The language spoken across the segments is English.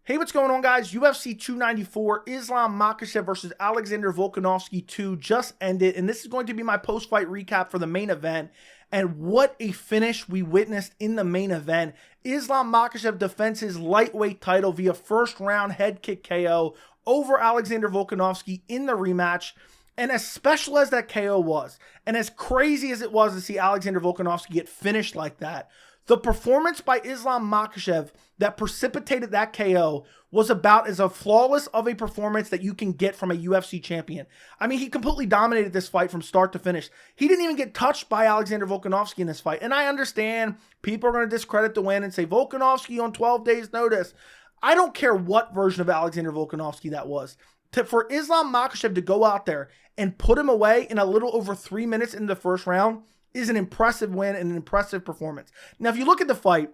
Hey, what's going on, guys? UFC 294, Islam Makhachev versus Alexander Volkanovski 2 just ended, and this is going to be my post-fight recap for the main event. And what a finish we witnessed in the main event. Islam Makhachev defends his lightweight title via first-round head kick KO over Alexander Volkanovski in the rematch. And as special as that KO was, and as crazy as it was to see Alexander Volkanovski get finished like that, the performance by Islam Makhachev that precipitated that KO was about as flawless of a performance that you can get from a UFC champion. I mean, he completely dominated this fight from start to finish. He didn't even get touched by Alexander Volkanovski in this fight. And I understand people are going to discredit the win and say Volkanovski on 12 days notice. I don't care what version of Alexander Volkanovski that was. For Islam Makhachev to go out there and put him away in a little over 3 minutes in the first round is an impressive win and an impressive performance. Now, if you look at the fight,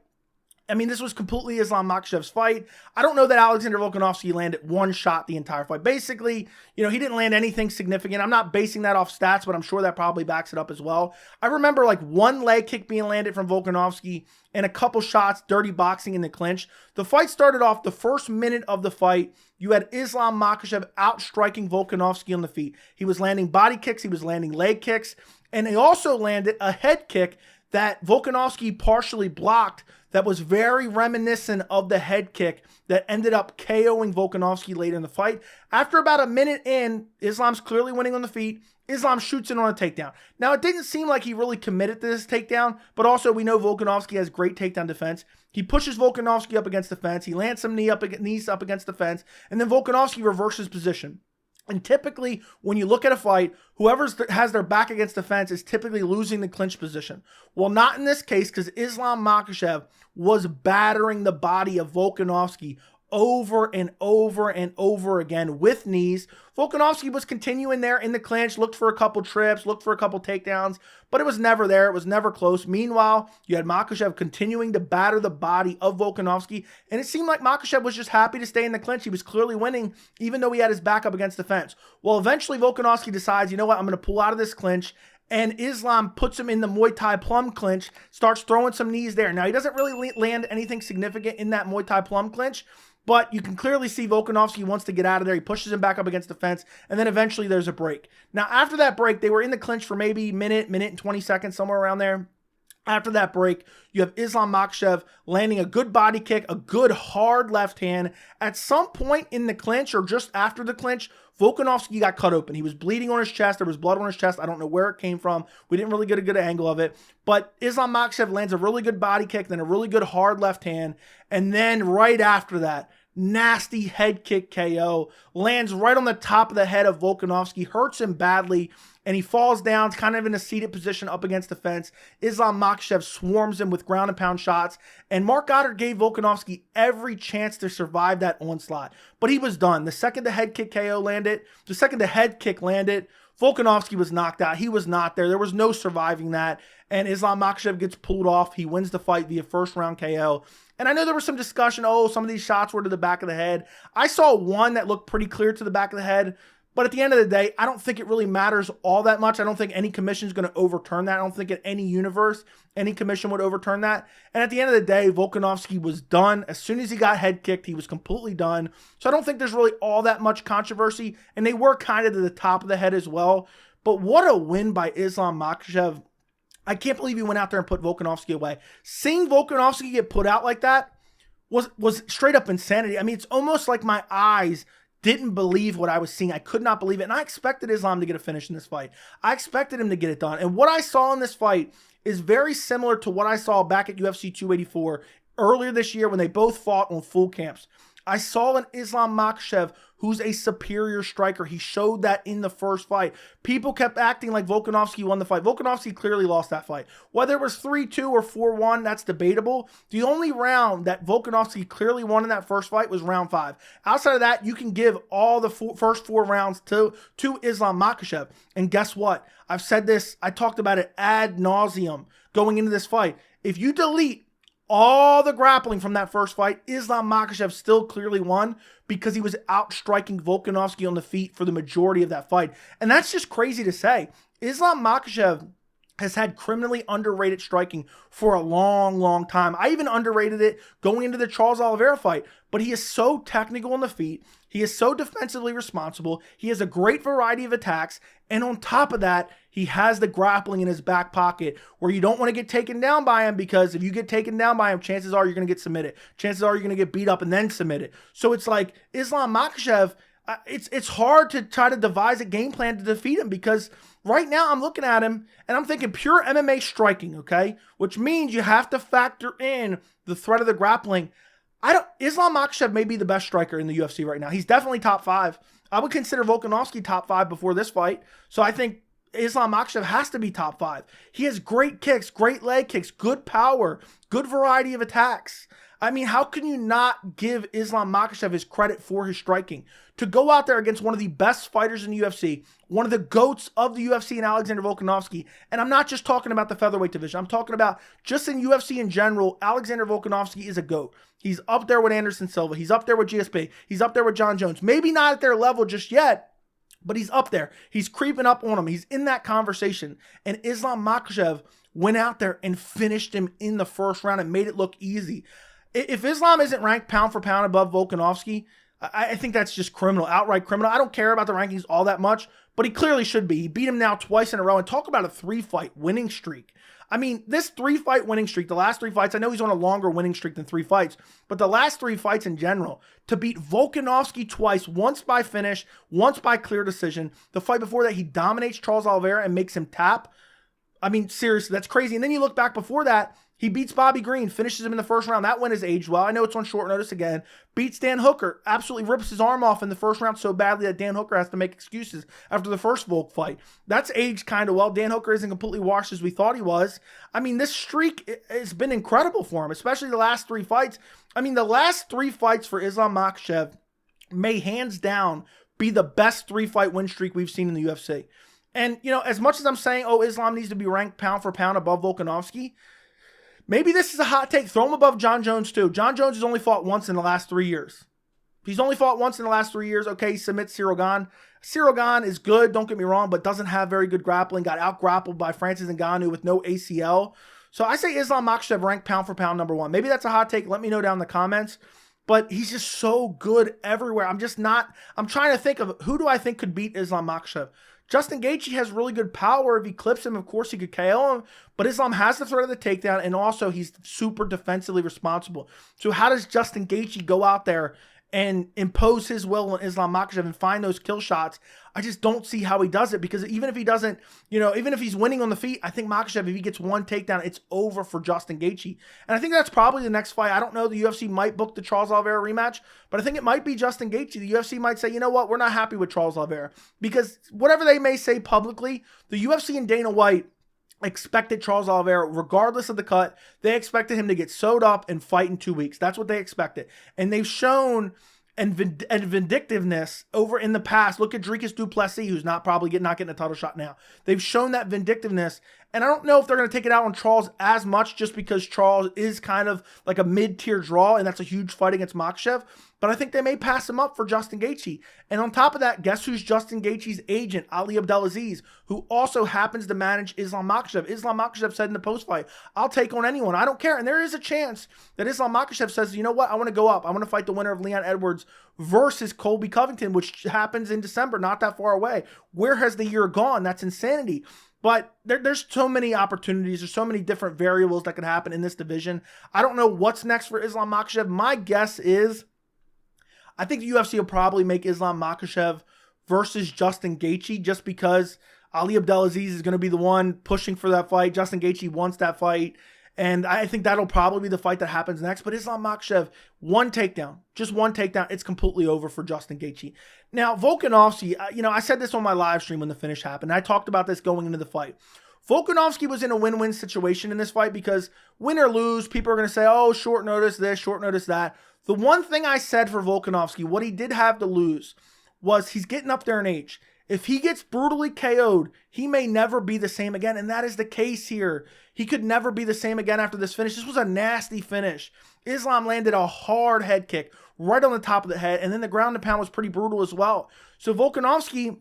I mean, this was completely Islam Makhachev's fight. I don't know that Alexander Volkanovski landed one shot the entire fight. Basically, he didn't land anything significant. I'm not basing that off stats, but I'm sure that probably backs it up as well. I remember like one leg kick being landed from Volkanovski and a couple shots, dirty boxing in the clinch. The fight started off the first minute of the fight. You had Islam Makhachev outstriking Volkanovski on the feet. He was landing body kicks. He was landing leg kicks. And he also landed a head kick that Volkanovski partially blocked that was very reminiscent of the head kick that ended up KOing Volkanovski later in the fight. After about a minute in, Islam's clearly winning on the feet. Islam shoots in on a takedown. Now, it didn't seem like he really committed to this takedown, but also we know Volkanovski has great takedown defense. He pushes Volkanovski up against the fence. He lands some knees up against the fence, and then Volkanovski reverses position. And typically, when you look at a fight, whoever has their back against the fence is typically losing the clinch position. Well, not in this case, because Islam Makhachev was battering the body of Volkanovski over and over and over again with knees. Volkanovski was continuing there in the clinch, looked for a couple trips, looked for a couple takedowns, but it was never there. It was never close. Meanwhile, you had Makhachev continuing to batter the body of Volkanovski, and it seemed like Makhachev was just happy to stay in the clinch. He was clearly winning, even though he had his back up against the fence. Well, eventually Volkanovski decides, you know what, I'm going to pull out of this clinch, and Islam puts him in the Muay Thai plum clinch, starts throwing some knees there. Now, he doesn't really land anything significant in that Muay Thai plum clinch, but you can clearly see Volkanovski wants to get out of there. He pushes him back up against the fence, and then eventually there's a break. Now, after that break, they were in the clinch for maybe a minute and 20 seconds, somewhere around there. After that break, you have Islam Makhachev landing a good body kick, a good hard left hand. At some point in the clinch, or just after the clinch, Volkanovski got cut open. He was bleeding on his chest. There was blood on his chest. I don't know where it came from. We didn't really get a good angle of it. But Islam Makhachev lands a really good body kick, then a really good hard left hand. And then right after that, nasty head kick KO, lands right on the top of the head of Volkanovski, hurts him badly, and he falls down kind of in a seated position up against the fence. Islam Makhachev swarms him with ground and pound shots, and Mark Goddard gave Volkanovski every chance to survive that onslaught. But he was done. The second the head kick landed, Volkanovski was knocked out. He was not there. There was no surviving that. And Islam Makhachev gets pulled off. He wins the fight via first round KO. And I know there was some discussion, some of these shots were to the back of the head. I saw one that looked pretty clear to the back of the head. But at the end of the day, I don't think it really matters all that much. I don't think any commission is going to overturn that. I don't think in any universe, any commission would overturn that. And at the end of the day, Volkanovski was done. As soon as he got head kicked, he was completely done. So I don't think there's really all that much controversy. And they were kind of to the top of the head as well. But what a win by Islam Makhachev. I can't believe he went out there and put Volkanovski away. Seeing Volkanovski get put out like that was straight up insanity. I mean, it's almost like my eyes didn't believe what I was seeing. I could not believe it. And I expected Islam to get a finish in this fight. I expected him to get it done. And what I saw in this fight is very similar to what I saw back at UFC 284 earlier this year when they both fought on full camps. I saw an Islam Makhachev who's a superior striker. He showed that in the first fight. People kept acting like Volkanovski won the fight. Volkanovski clearly lost that fight. Whether it was 3-2 or 4-1, that's debatable. The only round that Volkanovski clearly won in that first fight was round 5. Outside of that, you can give all the first 4 rounds to Islam Makhachev. And guess what? I've said this. I talked about it ad nauseum going into this fight. If you delete all the grappling from that first fight, Islam Makhachev still clearly won because he was outstriking Volkanovski on the feet for the majority of that fight. And that's just crazy to say. Islam Makhachev has had criminally underrated striking for a long, long time. I even underrated it going into the Charles Oliveira fight, but he is so technical on the feet. He is so defensively responsible. He has a great variety of attacks. And on top of that, he has the grappling in his back pocket where you don't want to get taken down by him, because if you get taken down by him, chances are you're going to get submitted. Chances are you're going to get beat up and then submitted. So it's like Islam Makhachev, it's hard to try to devise a game plan to defeat him, because right now I'm looking at him and I'm thinking pure MMA striking, okay? Which means you have to factor in the threat of the grappling. Islam Makhachev may be the best striker in the UFC right now. He's definitely top 5. I would consider Volkanovski top 5 before this fight. So I think Islam Makhachev has to be top 5. He has great kicks, great leg kicks, good power, good variety of attacks. I mean, how can you not give Islam Makhachev his credit for his striking? To go out there against one of the best fighters in the UFC, one of the GOATs of the UFC in Alexander Volkanovski, and I'm not just talking about the featherweight division, I'm talking about just in UFC in general, Alexander Volkanovski is a GOAT. He's up there with Anderson Silva, he's up there with GSP, he's up there with John Jones. Maybe not at their level just yet, but he's up there. He's creeping up on him. He's in that conversation. And Islam Makhachev went out there and finished him in the first round and made it look easy. If Islam isn't ranked pound for pound above Volkanovski, I think that's just criminal, outright criminal. I don't care about the rankings all that much, but he clearly should be. He beat him now twice in a row, and talk about a 3-fight winning streak. I mean, this 3-fight winning streak, the last 3 fights, I know he's on a longer winning streak than 3 fights, but the last 3 fights in general, to beat Volkanovski twice, once by finish, once by clear decision. The fight before that, he dominates Charles Oliveira and makes him tap. I mean, seriously, that's crazy. And then you look back before that, he beats Bobby Green, finishes him in the first round. That win has aged well. I know it's on short notice again. Beats Dan Hooker, absolutely rips his arm off in the first round so badly that Dan Hooker has to make excuses after the first Volk fight. That's aged kind of well. Dan Hooker isn't completely washed as we thought he was. I mean, this streak has been incredible for him, especially the last 3 fights. I mean, the last 3 fights for Islam Makhachev may hands down be the best 3-fight win streak we've seen in the UFC. And, you know, as much as I'm saying, oh, Islam needs to be ranked pound for pound above Volkanovski, maybe this is a hot take. Throw him above John Jones, too. John Jones has only fought once in the last 3 years. He's only fought once in the last 3 years. Okay, he submits Cyril Gane. Cyril Gane is good, don't get me wrong, but doesn't have very good grappling. Got out-grappled by Francis Ngannou with no ACL. So I say Islam Makhachev ranked pound for pound number 1. Maybe that's a hot take. Let me know down in the comments. But he's just so good everywhere. I'm trying to think of who do I think could beat Islam Makhachev. Justin Gaethje has really good power. If he clips him, of course, he could KO him. But Islam has the threat of the takedown, and also he's super defensively responsible. So how does Justin Gaethje go out there and impose his will on Islam Makhachev and find those kill shots? I just don't see how he does it, because even if he doesn't, you know, even if he's winning on the feet, I think Makhachev, if he gets 1 takedown, it's over for Justin Gaethje. And I think that's probably the next fight. I don't know, the UFC might book the Charles Oliveira rematch, but I think it might be Justin Gaethje. The UFC might say, you know what, we're not happy with Charles Oliveira, because whatever they may say publicly, the UFC and Dana White expected Charles Oliveira, regardless of the cut, they expected him to get sewed up and fight in 2 weeks. That's what they expected. And they've shown and vindictiveness over in the past. Look at Dricus du Plessis, who's not getting a title shot now. They've shown that vindictiveness, and I don't know if they're going to take it out on Charles as much, just because Charles is kind of like a mid-tier draw, and that's a huge fight against Makhachev. But I think they may pass him up for Justin Gaethje. And on top of that, guess who's Justin Gaethje's agent? Ali Abdelaziz, who also happens to manage Islam Makhachev. Islam Makhachev said in the post-fight, I'll take on anyone. I don't care. And there is a chance that Islam Makhachev says, you know what? I want to go up. I want to fight the winner of Leon Edwards versus Colby Covington, which happens in December, not that far away. Where has the year gone? That's insanity. But there's so many opportunities. There's so many different variables that can happen in this division. I don't know what's next for Islam Makhachev. My guess is, I think the UFC will probably make Islam Makhachev versus Justin Gaethje, just because Ali Abdelaziz is going to be the one pushing for that fight. Justin Gaethje wants that fight. And I think that'll probably be the fight that happens next. But Islam Makhachev, 1 takedown, just 1 takedown, it's completely over for Justin Gaethje. Now, Volkanovski, you know, I said this on my live stream when the finish happened. I talked about this going into the fight. Volkanovski was in a win-win situation in this fight, because win or lose, people are going to say, oh, short notice this, short notice that. The one thing I said for Volkanovski, what he did have to lose, was he's getting up there in age. If he gets brutally KO'd, he may never be the same again, and that is the case here. He could never be the same again after this finish. This was a nasty finish. Islam landed a hard head kick right on the top of the head, and then the ground and pound was pretty brutal as well. So Volkanovski,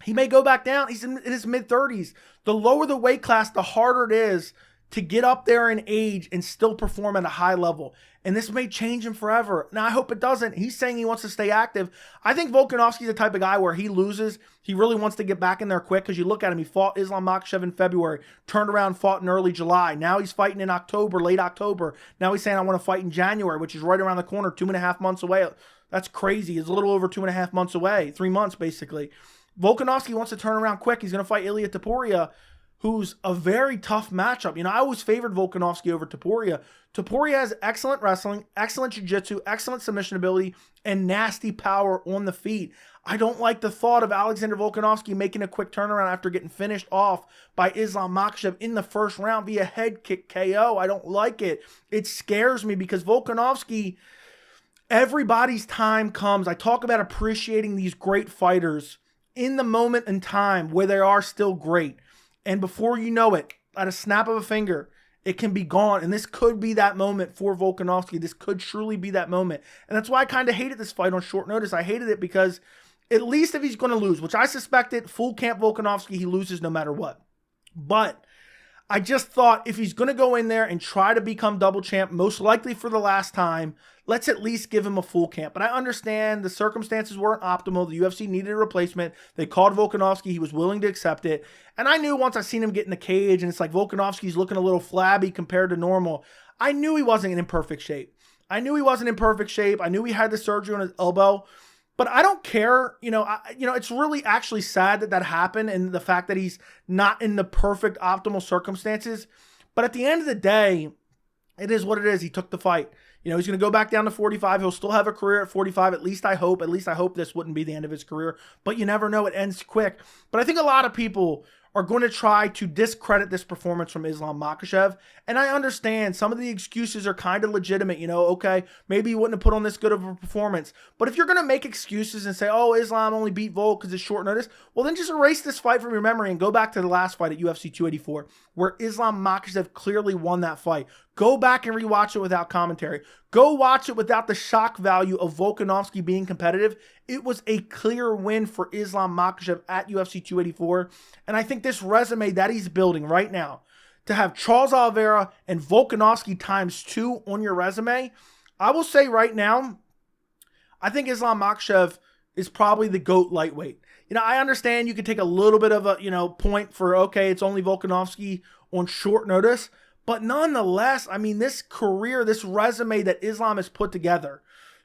He may go back down. He's in his mid-30s. The lower the weight class, the harder it is to get up there in age and still perform at a high level. And this may change him forever. Now, I hope it doesn't. He's saying he wants to stay active. I think Volkanovski's the type of guy where he loses, he really wants to get back in there quick, because you look at him, he fought Islam Makhachev in February, turned around, fought in early July. Now he's fighting in October, late October. Now he's saying, I want to fight in January, which is right around the corner, 2.5 months away. That's crazy. It's a little over 2.5 months away, 3 months basically. Volkanovski wants to turn around quick. He's going to fight Ilia Topuria, who's a very tough matchup. You know, I always favored Volkanovski over Topuria. Topuria has excellent wrestling, excellent jiu-jitsu, excellent submission ability, and nasty power on the feet. I don't like the thought of Alexander Volkanovski making a quick turnaround after getting finished off by Islam Makhachev in the first round via head kick KO. I don't like it. It scares me because Volkanovski, everybody's time comes. I talk about appreciating these great fighters in the moment in time where they are still great. And before you know it, at a snap of a finger, it can be gone. And this could be that moment for Volkanovski. This could truly be that moment. And that's why I kind of hated this fight on short notice. I hated it because at least if he's going to lose, which I suspected, full camp Volkanovski, he loses no matter what. But I just thought if he's going to go in there and try to become double champ, most likely for the last time, let's at least give him a full camp. But I understand the circumstances weren't optimal. The UFC needed a replacement. They called Volkanovski. He was willing to accept it. And I knew once I seen him get in the cage and it's like Volkanovski's looking a little flabby compared to normal, I knew he wasn't in perfect shape. I knew he had the surgery on his elbow. But I don't care, it's really actually sad that happened and the fact that he's not in the perfect optimal circumstances. But at the end of the day, it is what it is. He took the fight. He's going to go back down to 45. He'll still have a career at 45. At least I hope this wouldn't be the end of his career. But you never know. It ends quick. But I think a lot of people are going to try to discredit this performance from Islam Makhachev. And I understand some of the excuses are kind of legitimate. Okay, maybe you wouldn't have put on this good of a performance. But if you're going to make excuses and say, oh, Islam only beat Volk because it's short notice, well, then just erase this fight from your memory and go back to the last fight at UFC 284, where Islam Makhachev clearly won that fight. Go back and rewatch it without commentary. Go watch it without the shock value of Volkanovski being competitive. It was a clear win for Islam Makhachev at UFC 284. And I think this resume that he's building right now, to have Charles Oliveira and Volkanovski ×2 on your resume, I will say right now, I think Islam Makhachev is probably the GOAT lightweight. I understand you could take a little bit of a, point for, okay, it's only Volkanovski on short notice. But nonetheless, I mean, this career, this resume that Islam has put together,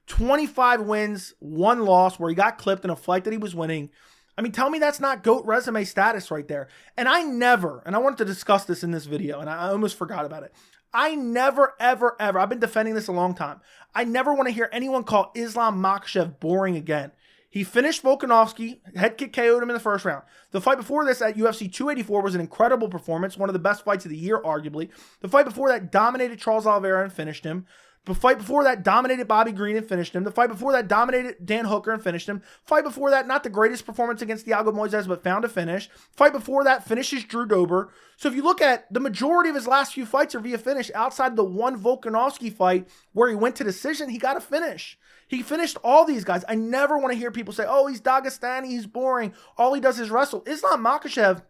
25 wins, 1 loss where he got clipped in a fight that he was winning. I mean, tell me that's not GOAT resume status right there. And I wanted to discuss this in this video, and I almost forgot about it. I never, ever, ever, I've been defending this a long time. I never want to hear anyone call Islam Makhachev boring again. He finished Volkanovski, head kick KO'd him in the first round. The fight before this at UFC 284 was an incredible performance, one of the best fights of the year, arguably. The fight before that dominated Charles Oliveira and finished him. The fight before that dominated Bobby Green and finished him. The fight before that dominated Dan Hooker and finished him. Fight before that, not the greatest performance against Thiago Moises, but found a finish. Fight before that finishes Drew Dober. So if you look at the majority of his last few fights are via finish, outside the one Volkanovski fight where he went to decision, he got a finish. He finished all these guys. I never want to hear people say, oh, he's Dagestani, he's boring. All he does is wrestle. Islam Makhachev,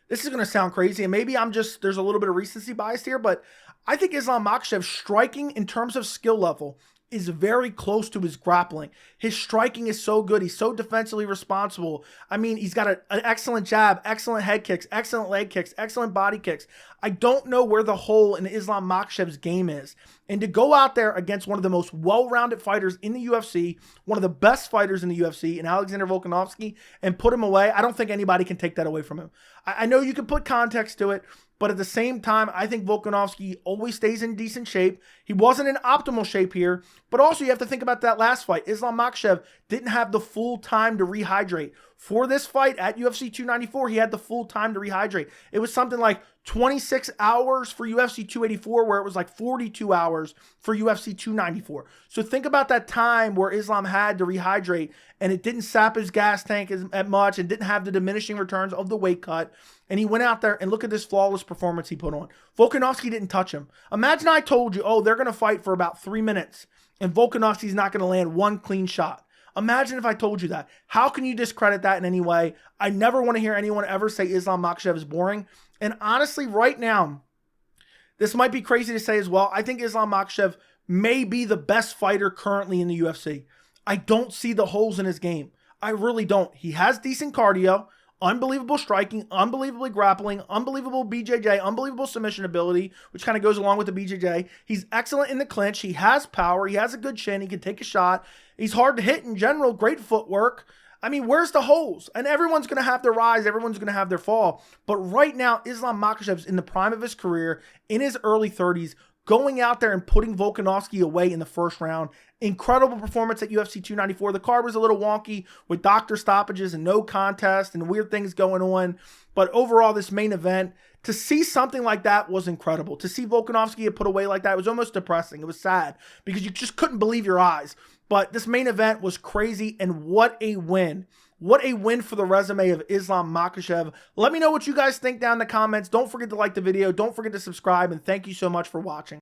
this is going to sound crazy, and maybe there's a little bit of recency bias here, but I think Islam Makhachev striking in terms of skill level is very close to his grappling. His striking is so good. He's so defensively responsible. I mean, he's got an excellent jab, excellent head kicks, excellent leg kicks, excellent body kicks. I don't know where the hole in Islam Makhachev's game is. And to go out there against one of the most well-rounded fighters in the UFC, one of the best fighters in the UFC, in Alexander Volkanovski, and put him away, I don't think anybody can take that away from him. I know you can put context to it, but at the same time, I think Volkanovski always stays in decent shape. He wasn't in optimal shape here, but also you have to think about that last fight. Islam Makhachev didn't have the full time to rehydrate. For this fight at UFC 294, he had the full time to rehydrate. It was something like 26 hours for UFC 284, where it was like 42 hours for UFC 294. So think about that time where Islam had to rehydrate, and it didn't sap his gas tank as much, and didn't have the diminishing returns of the weight cut. And he went out there, and look at this flawless performance he put on. Volkanovski didn't touch him. Imagine I told you, oh, they're going to fight for about 3 minutes, and Volkanovski's not going to land one clean shot. Imagine if I told you that. How can you discredit that in any way? I never want to hear anyone ever say Islam Makhachev is boring. And honestly, right now, this might be crazy to say as well. I think Islam Makhachev may be the best fighter currently in the UFC. I don't see the holes in his game. I really don't. He has decent cardio, unbelievable striking, unbelievably grappling, unbelievable BJJ, unbelievable submission ability, which kind of goes along with the BJJ. He's excellent in the clinch. He has power. He has a good chin. He can take a shot. He's hard to hit in general. Great footwork. I mean, where's the holes? And everyone's going to have their rise. Everyone's going to have their fall. But right now, Islam Makhachev's in the prime of his career, in his early 30s, going out there and putting Volkanovski away in the first round. Incredible performance at UFC 294. The card was a little wonky with doctor stoppages and no contest and weird things going on. But overall, this main event, to see something like that was incredible. To see Volkanovski get put away like that, it was almost depressing. It was sad because you just couldn't believe your eyes. But this main event was crazy, and what a win. What a win for the resume of Islam Makhachev. Let me know what you guys think down in the comments. Don't forget to like the video. Don't forget to subscribe, and thank you so much for watching.